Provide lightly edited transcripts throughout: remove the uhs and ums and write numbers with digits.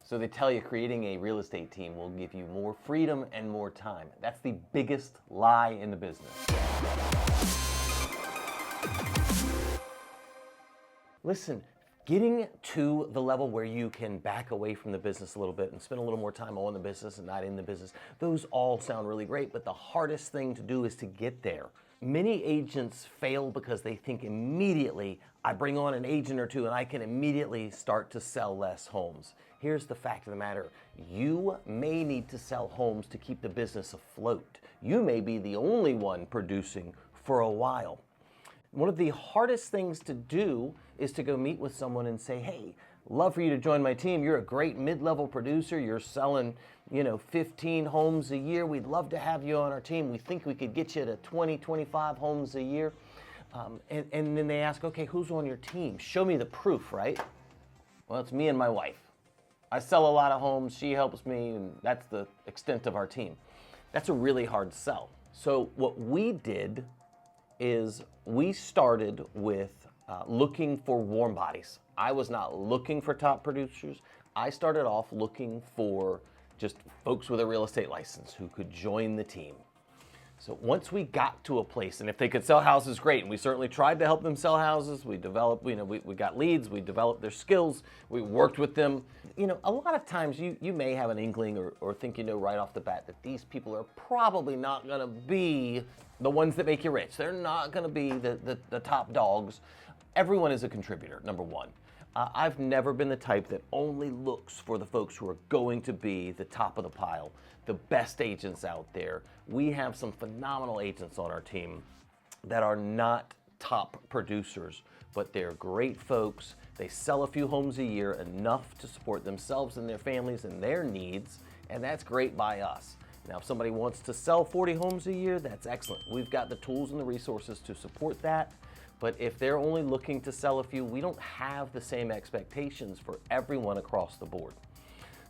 So they tell you creating a real estate team will give you more freedom and more time. That's the biggest lie in the business. Listen, getting to the level where you can back away from the business a little bit and spend a little more time on the business and not in the business, those all sound really great, but the hardest thing to do is to get there. Many agents fail because they think immediately, I bring on an agent or two and I can immediately start to sell less homes. Here's the fact of the matter. You may need to sell homes to keep the business afloat. You may be the only one producing for a while. One of the hardest things to do is to go meet with someone and say, hey, love for you to join my team. You're a great mid-level producer. You're selling, 15 homes a year. We'd love to have you on our team. We think we could get you to 20, 25 homes a year. And then they ask, okay, who's on your team? Show me the proof, right? Well, it's me and my wife. I sell a lot of homes. She helps me, and that's the extent of our team. That's a really hard sell. So what we did is we started with looking for warm bodies. I was not looking for top producers. I started off looking for just folks with a real estate license who could join the team. So once we got to a place, and if they could sell houses, great, and we certainly tried to help them sell houses. We developed, we got leads, we developed their skills, we worked with them. A lot of times you may have an inkling or think right off the bat that these people are probably not gonna be the ones that make you rich. They're not gonna be the top dogs. Everyone is a contributor, number one. I've never been the type that only looks for the folks who are going to be the top of the pile, the best agents out there. We have some phenomenal agents on our team that are not top producers, but they're great folks. They sell a few homes a year, enough to support themselves and their families and their needs, and that's great by us. Now, if somebody wants to sell 40 homes a year, that's excellent. We've got the tools and the resources to support that. But if they're only looking to sell a few, we don't have the same expectations for everyone across the board.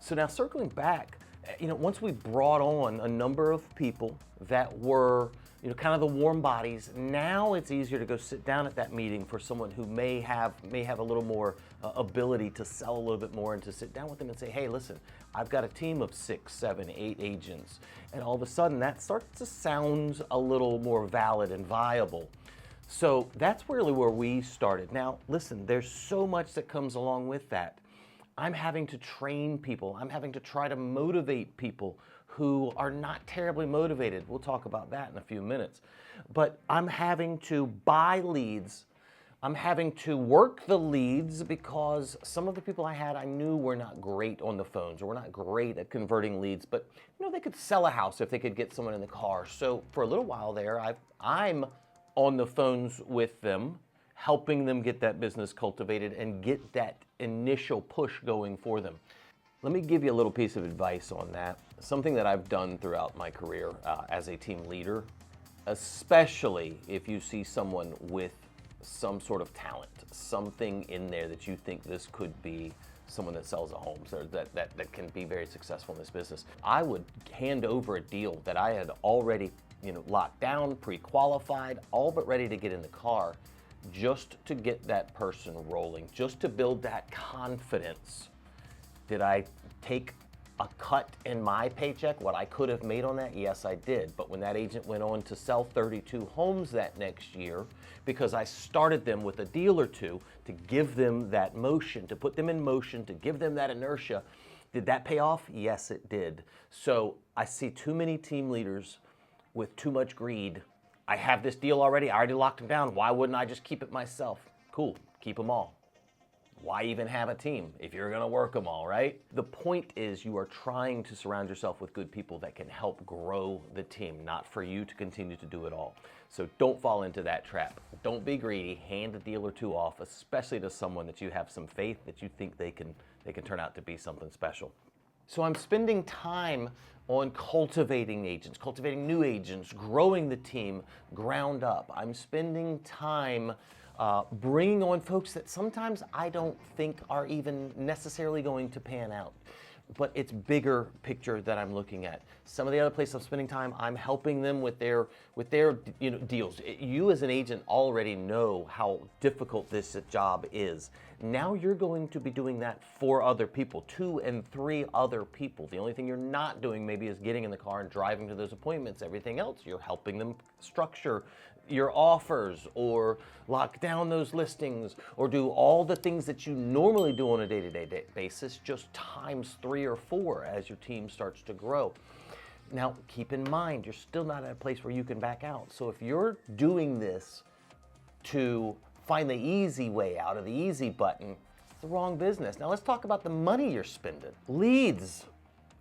So now circling back, once we brought on a number of people that were, kind of the warm bodies, now it's easier to go sit down at that meeting for someone who may have a little more ability to sell a little bit more, and to sit down with them and say, hey, listen, I've got a team of 6, 7, 8 agents. And all of a sudden that starts to sound a little more valid and viable. So that's really where we started. Now, listen, there's so much that comes along with that. I'm having to train people. I'm having to try to motivate people who are not terribly motivated. We'll talk about that in a few minutes. But I'm having to buy leads. I'm having to work the leads because some of the people I had, I knew were not great on the phones, or were not great at converting leads, but they could sell a house if they could get someone in the car. So for a little while there, I'm on the phones with them, helping them get that business cultivated and get that initial push going for them. Let me give you a little piece of advice on that. Something that I've done throughout my career as a team leader, especially if you see someone with some sort of talent, something in there that you think this could be someone that sells a home, or that can be very successful in this business. I would hand over a deal that I had already locked down, pre-qualified, all but ready to get in the car, just to get that person rolling, just to build that confidence. Did I take a cut in my paycheck, what I could have made on that? Yes, I did. But when that agent went on to sell 32 homes that next year, because I started them with a deal or two to give them that motion, to put them in motion, to give them that inertia, did that pay off? Yes, it did. So I see too many team leaders with too much greed. I have this deal already. I already locked them down. Why wouldn't I just keep it myself? Cool, keep them all. Why even have a team if you're gonna work them all, right? The point is, you are trying to surround yourself with good people that can help grow the team, not for you to continue to do it all. So don't fall into that trap. Don't be greedy. Hand a deal or two off, especially to someone that you have some faith that you think they can turn out to be something special. So I'm spending time on cultivating agents, cultivating new agents, growing the team ground up. I'm spending time bringing on folks that sometimes I don't think are even necessarily going to pan out. but it's bigger picture that I'm looking at. Some of the other places I'm spending time, I'm helping them with their deals. You as an agent already know how difficult this job is. Now you're going to be doing that for other people, 2 and 3 other people. The only thing you're not doing maybe is getting in the car and driving to those appointments. Everything else, you're helping them structure your offers or lock down those listings or do all the things that you normally do on a day-to-day basis, just times 3 or 4 as your team starts to grow. Now, keep in mind, you're still not at a place where you can back out. So if you're doing this to find the easy way out of the easy button, it's the wrong business. Now let's talk about the money you're spending. Leads.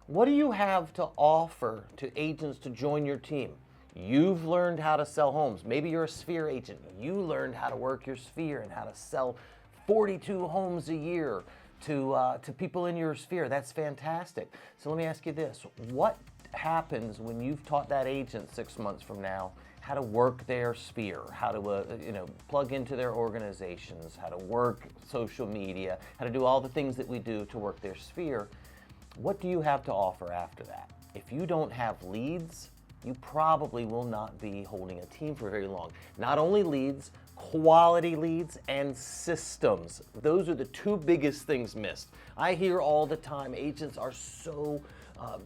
What do you have to offer to agents to join your team? You've learned how to sell homes. Maybe you're a Sphere agent. You learned how to work your Sphere and how to sell 42 homes a year to people in your Sphere. That's fantastic. So let me ask you this. What happens when you've taught that agent 6 months from now how to work their Sphere, how to plug into their organizations, how to work social media, how to do all the things that we do to work their Sphere? What do you have to offer after that? If you don't have leads, you probably will not be holding a team for very long. Not only leads, quality leads and systems. Those are the 2 biggest things missed. I hear all the time agents are so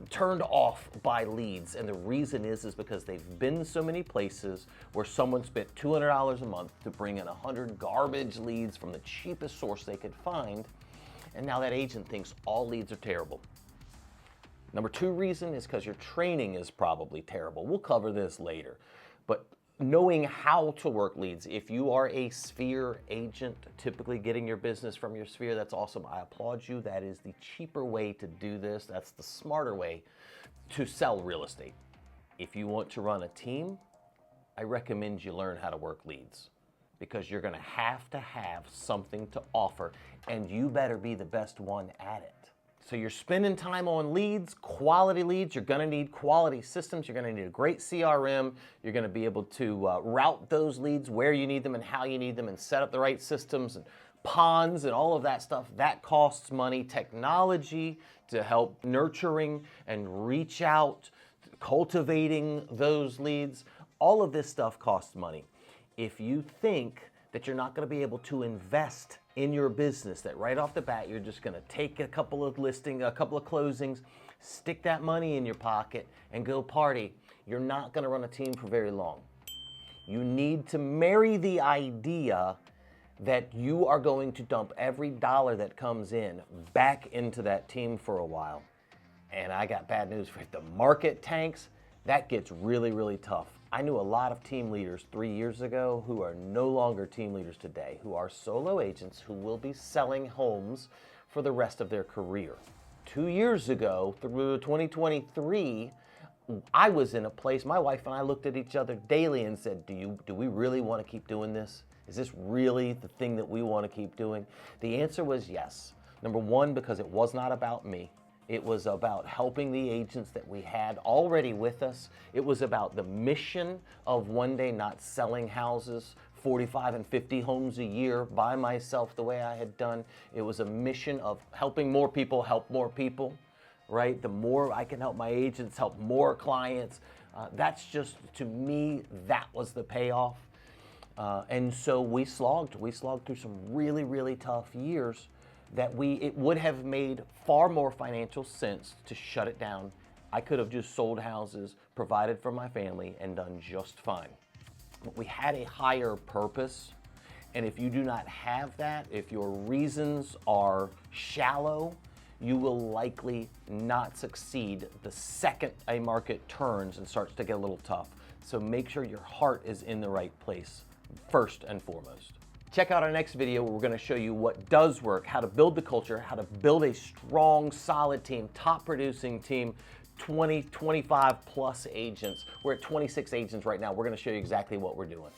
turned off by leads, and the reason is because they've been so many places where someone spent $200 a month to bring in 100 garbage leads from the cheapest source they could find, and now that agent thinks all leads are terrible. Number 2 reason is because your training is probably terrible. We'll cover this later. But knowing how to work leads, if you are a Sphere agent, typically getting your business from your Sphere, that's awesome. I applaud you. That is the cheaper way to do this. That's the smarter way to sell real estate. If you want to run a team, I recommend you learn how to work leads, because you're going to have something to offer, and you better be the best one at it. So you're spending time on leads, quality leads. You're going to need quality systems. You're going to need a great CRM. You're going to be able to route those leads where you need them and how you need them, and set up the right systems and ponds and all of that stuff. That costs money. Technology to help nurturing and reach out, cultivating those leads. All of this stuff costs money. If you think that you're not going to be able to invest in your business, that right off the bat you're just going to take a couple of closings, stick that money in your pocket and go party, you're not going to run a team for very long. You need to marry the idea that you are going to dump every dollar that comes in back into that team for a while. And I got bad news for you. If the market tanks, that gets really, really tough. I knew a lot of team leaders 3 years ago who are no longer team leaders today, who are solo agents who will be selling homes for the rest of their career. 2 years ago, through 2023, I was in a place, my wife and I looked at each other daily and said, do we really want to keep doing this? Is this really the thing that we want to keep doing? The answer was yes. Number 1, because it was not about me. It was about helping the agents that we had already with us. It was about the mission of one day not selling houses, 45 and 50 homes a year by myself the way I had done. It was a mission of helping more people help more people, right? The more I can help my agents help more clients, that's just, to me, that was the payoff. And so we slogged through some really, really tough years that it would have made far more financial sense to shut it down. I could have just sold houses, provided for my family, and done just fine. But we had a higher purpose, and if you do not have that, if your reasons are shallow, you will likely not succeed the second a market turns and starts to get a little tough. So make sure your heart is in the right place, first and foremost. Check out our next video where we're going to show you what does work, how to build the culture, how to build a strong, solid team, top producing team, 20, 25 plus agents. We're at 26 agents right now. We're going to show you exactly what we're doing.